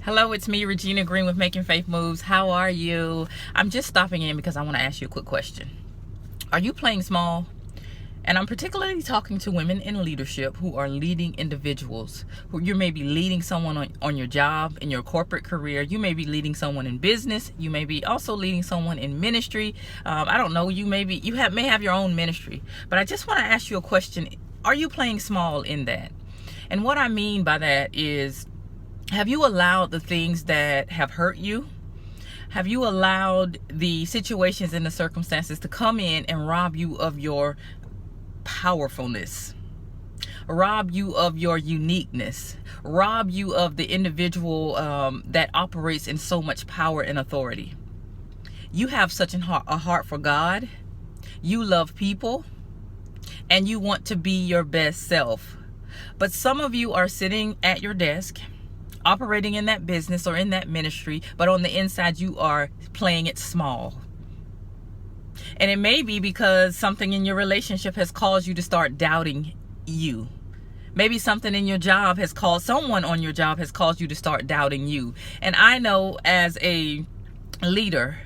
Hello, it's me, Regina Green with Making Faith Moves. How are you? I'm just stopping in because I want to ask you a quick question. Are you playing small? And I'm particularly talking to women in leadership who are leading individuals. Who you may be leading someone on your job, in your corporate career. You may be leading someone in business. You may be also leading someone in ministry. I don't know. You may have your own ministry. But I just want to ask you a question. Are you playing small in that? And what I mean by that is, have you allowed the things that have hurt you? Have you allowed the situations and the circumstances to come in and rob you of your powerfulness, rob you of your uniqueness, rob you of the individual that operates in so much power and authority? You have such a heart for God. You love people, and you want to be your best self. But some of you are sitting at your desk, operating in that business or in that ministry, but on the inside you are playing it small. And it may be because something in your relationship has caused you to start doubting you. Maybe something in your job has caused someone on your job has caused you to start doubting you. And I know as a leader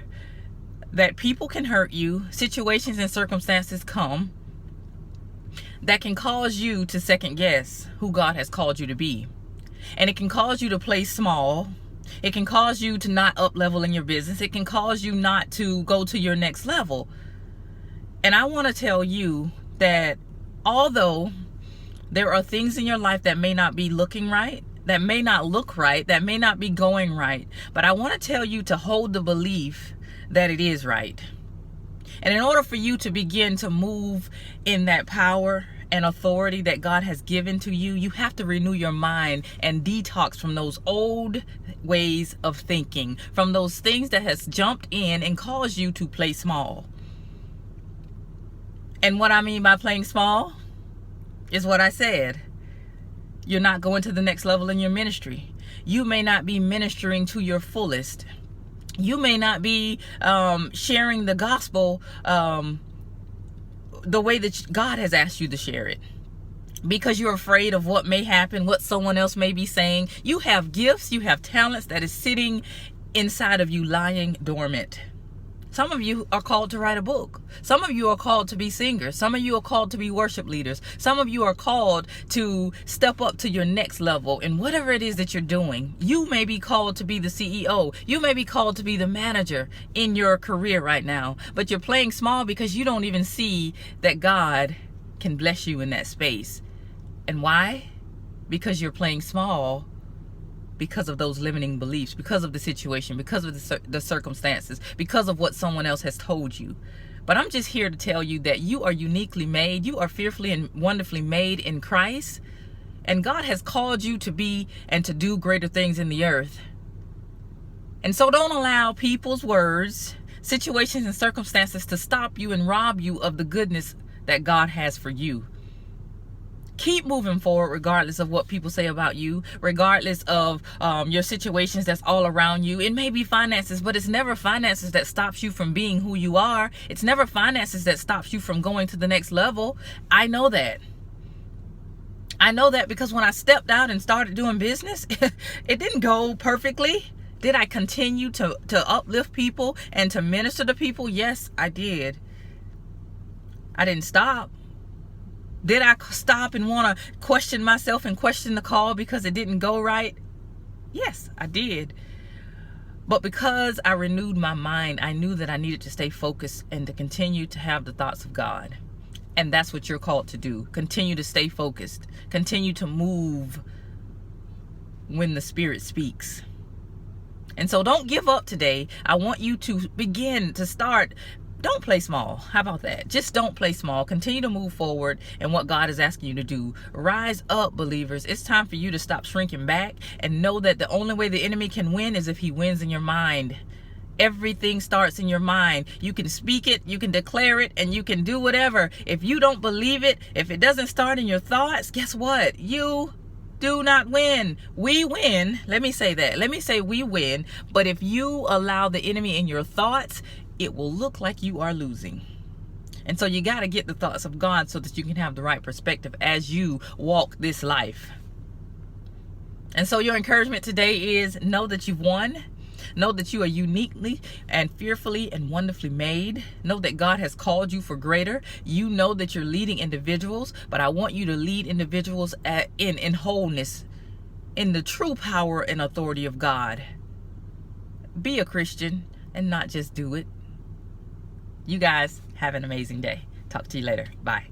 that people can hurt you, situations and circumstances come that can cause you to second guess who God has called you to be. And it can cause you to play small. It can cause you to not up level in your business. It can cause you not to go to your next level. And I want to tell you that although there are things in your life that may not be looking right, that may not look right, that may not be going right, but I want to tell you to hold the belief that it is right. And in order for you to begin to move in that power and authority that God has given to you, you have to renew your mind and detox from those old ways of thinking, from those things that has jumped in and caused you to play small. And what I mean by playing small is what I said. You're not going to the next level in your ministry. You may not be ministering to your fullest. You may not be sharing the gospel the way that God has asked you to share it, because you're afraid of what may happen, what someone else may be saying. You have gifts, you have talents that is sitting inside of you, lying dormant. Some of you are called to write a book. Some of you are called to be singers. Some of you are called to be worship leaders. Some of you are called to step up to your next level in whatever it is that you're doing. You may be called to be the CEO. You may be called to be the manager in your career right now. But you're playing small because you don't even see that God can bless you in that space. And why? Because you're playing small because of those limiting beliefs, because of the situation, because of the circumstances, because of what someone else has told you. But I'm just here to tell you that you are uniquely made. You are fearfully and wonderfully made in Christ. And God has called you to be and to do greater things in the earth. And so don't allow people's words, situations and circumstances to stop you and rob you of the goodness that God has for you. Keep moving forward regardless of what people say about you, regardless of your situations that's all around you. It may be finances, but it's never finances that stops you from being who you are. It's never finances that stops you from going to the next level. I know that. I know that because when I stepped out and started doing business, it didn't go perfectly. Did I continue to uplift people and to minister to people? Yes, I did. I didn't stop. Did I stop and want to question myself and question the call because it didn't go right? Yes, I did. But because I renewed my mind, I knew that I needed to stay focused and to continue to have the thoughts of God. And that's what you're called to do. Continue to stay focused. Continue to move when the Spirit speaks. And so don't give up today. I want you to begin to start. Don't play small. How about that? Just don't play small. Continue to move forward in what God is asking you to do. Rise up, believers. It's time for you to stop shrinking back and know that the only way the enemy can win is if he wins in your mind. Everything starts in your mind. You can speak it, you can declare it, and you can do whatever. If you don't believe it, if it doesn't start in your thoughts, guess what? You do not win. We win. Let me say that. Let me say we win. But if you allow the enemy in your thoughts, it will look like you are losing. And so you got to get the thoughts of God so that you can have the right perspective as you walk this life. And so your encouragement today is know that you've won. Know that you are uniquely and fearfully and wonderfully made. Know that God has called you for greater. You know that you're leading individuals, but I want you to lead individuals in wholeness, in the true power and authority of God. Be a Christian and not just do it. You guys have an amazing day. Talk to you later. Bye.